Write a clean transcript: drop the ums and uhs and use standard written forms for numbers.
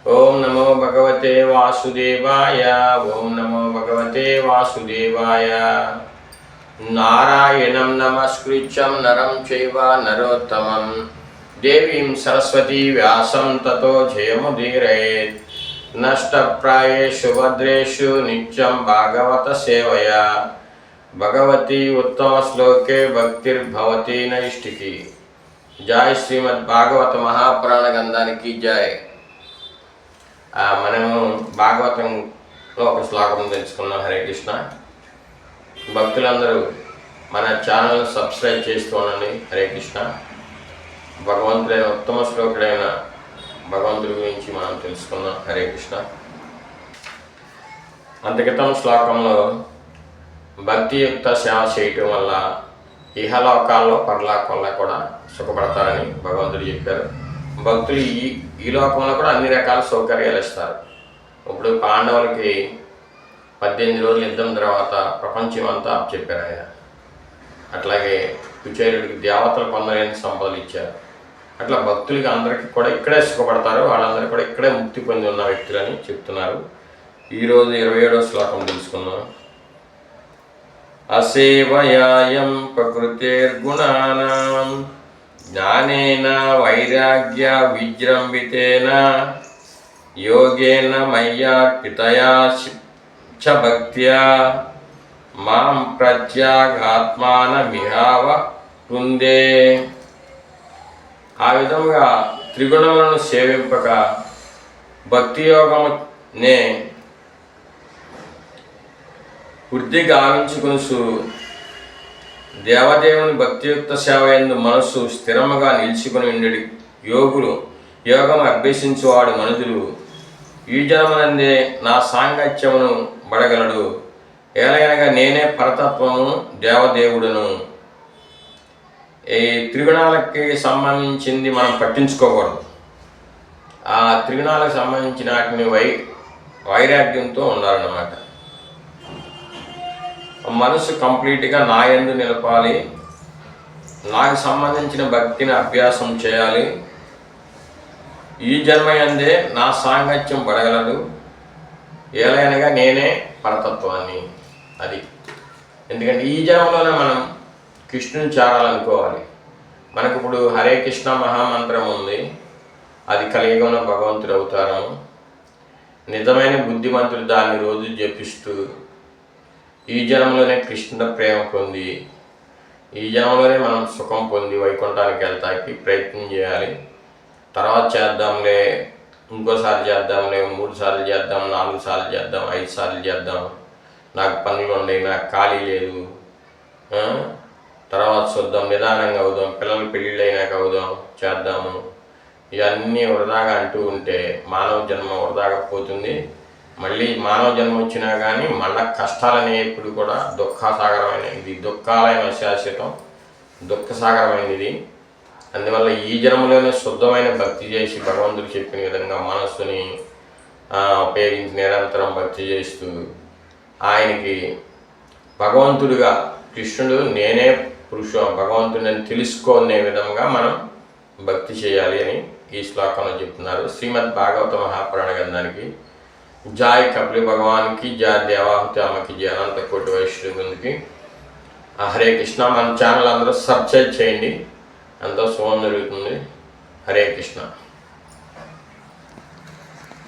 ఓం నమో భగవతే వాసుదేవాయ. ఓం నమో భగవతే వాసుదేవాయ. నారాయణం నమస్కృత్యం నరం చైవ నరోత్తమం దేవీం సరస్వతీ వ్యాసం తతో జయముదీరయేత్. నష్టప్రాయేషు భద్రేషు నిత్యం భాగవత సేవయా భగవతి ఉత్తమ శ్లోకే భక్తిర్భవతి నైష్టికి. జై శ్రీమద్ భాగవత మహాపురాణ గ్రంథానికి జై. మనము భాగవతంలో ఒక శ్లోకం తెలుసుకున్నాం. హరే కృష్ణ. భక్తులందరూ మన ఛానల్ సబ్స్క్రైబ్ చేస్తూ ఉండండి. హరే కృష్ణ. భగవంతుడైన ఉత్తమ శ్లోకుడైన భగవంతుడి గురించి మనం తెలుసుకున్నాం. హరే కృష్ణ. అంతక్రితం శ్లోకంలో భక్తియుక్త సేవ చేయటం వల్ల ఇహలోకాల్లో పరలోకంలో కూడా సుఖపడతారని భగవంతుడు చెప్పారు. భక్తులు ఈ లోకంలో కూడా అన్ని రకాల సౌకర్యాలు ఇస్తారు. ఇప్పుడు పాండవులకి 18 రోజుల యుద్ధం తర్వాత ప్రపంచం అంతా చెప్పారు ఆయన. అట్లాగే కుచేరుడికి దేవతలు పొందలేని సంపదలు ఇచ్చారు. అట్లా భక్తులకి అందరికీ కూడా ఇక్కడే సుఖపడతారు. వాళ్ళందరూ కూడా ఇక్కడే ముక్తి పొంది ఉన్న వ్యక్తులని చెప్తున్నారు. ఈరోజు 27వ శ్లోకం తెలుసుకుందాం. అసేవయాయం ప్రకృతిర్గుణానాం జ్ఞానేన వైరాగ్య విజృంభితేన యోగేన మయ్యార్పితయా చ భక్త్యా మాం ప్రత్యాగాత్మానమిహావ కుందే. ఆ విధంగా త్రిగుణములను సేవింపక భక్తి యోగమునే వృద్ధి గావించుకొనుచు దేవదేవుని భక్తియుక్త సేవ యందు మనస్సు స్థిరముగా నిలిచికొని ఉండేది యోగం అభ్యసించువాడు మనుజులు ఈ జన్మనందే నా సాంగత్యమును బడగలడు. ఏలయనగా నేనే పరతత్వము దేవదేవుడును. ఈ త్రిగుణాలకి సంబంధించింది మనం పట్టించుకోకూడదు. ఆ త్రిగుణాలకు సంబంధించిన వాటిని వైరాగ్యంతో ఉండాలన్నమాట. మనసు కంప్లీట్గా నా యందు నిలపాలి. నాకు సంబంధించిన భక్తిని అభ్యాసం చేయాలి. ఈ జన్మయందే నా సాంగత్యం పడగలదు. ఏలైనగా నేనే పరతత్వాన్ని. అది ఎందుకంటే ఈ జన్మలోనే మనం కృష్ణుని చేరాలనుకోవాలి. మనకు ఇప్పుడు హరే కృష్ణ మహామంత్రం ఉంది. అది కలియుగంలో భగవంతుడి అవతారం. నిజమైన బుద్ధిమంతుడు దాన్ని రోజు జపిస్తూ ఈ జన్మలోనే కృష్ణుడ ప్రేమ పొంది ఈ జన్మలోనే మనం సుఖం పొంది వైకుంఠానికి వెళ్తానికి ప్రయత్నం చేయాలి. తర్వాత చేద్దాంలే, ఇంకోసారి చేద్దాంలే, 3 సార్లు చేద్దాం, 4 సార్లు చేద్దాం, 5 సార్లు చేద్దాం, నాకు పనులు ఉన్నాయి, నాకు ఖాళీ లేదు, తర్వాత చూద్దాం, నిదానంగా అవుదాం, పిల్లలు పెళ్ళిళ్ళు అయినాక అవుదాం, చేద్దాము, ఇవన్నీ వృధాగా అంటూ ఉంటే మానవ జన్మ వృధాగా పోతుంది. మళ్ళీ మానవ జన్మ వచ్చినా కానీ మళ్ళా కష్టాలనే ఎప్పుడు కూడా దుఃఖసాగరమైన ఇది, దుఃఖాలయం అశాశ్వతం, దుఃఖసాగరమైనది. అందువల్ల ఈ జన్మలోనే శుద్ధమైన భక్తి చేసి భగవంతుడు చెప్పిన విధంగా మనస్సుని ఉపయోగించి నిరంతరం భక్తి చేస్తూ ఆయనకి భగవంతుడిగా కృష్ణుడు నేనే భగవంతుడిని తెలుసుకునే విధంగా మనం భక్తి చేయాలి అని ఈ శ్లోకంలో చెప్తున్నారు. శ్రీమద్ భాగవత మహాపురాణ గ్రంథానికి జాయ్. కపిల భగవాన్కి జాయ్. దేవాహుతి అమ్మకి జాయ్. అనంత కోటి వైష్ణవునికి హరే కృష్ణ. మన ఛానల్ అందరూ సబ్స్క్రైబ్ చేయండి. ఎంతో శుభం జరుగుతుంది. హరే కృష్ణ.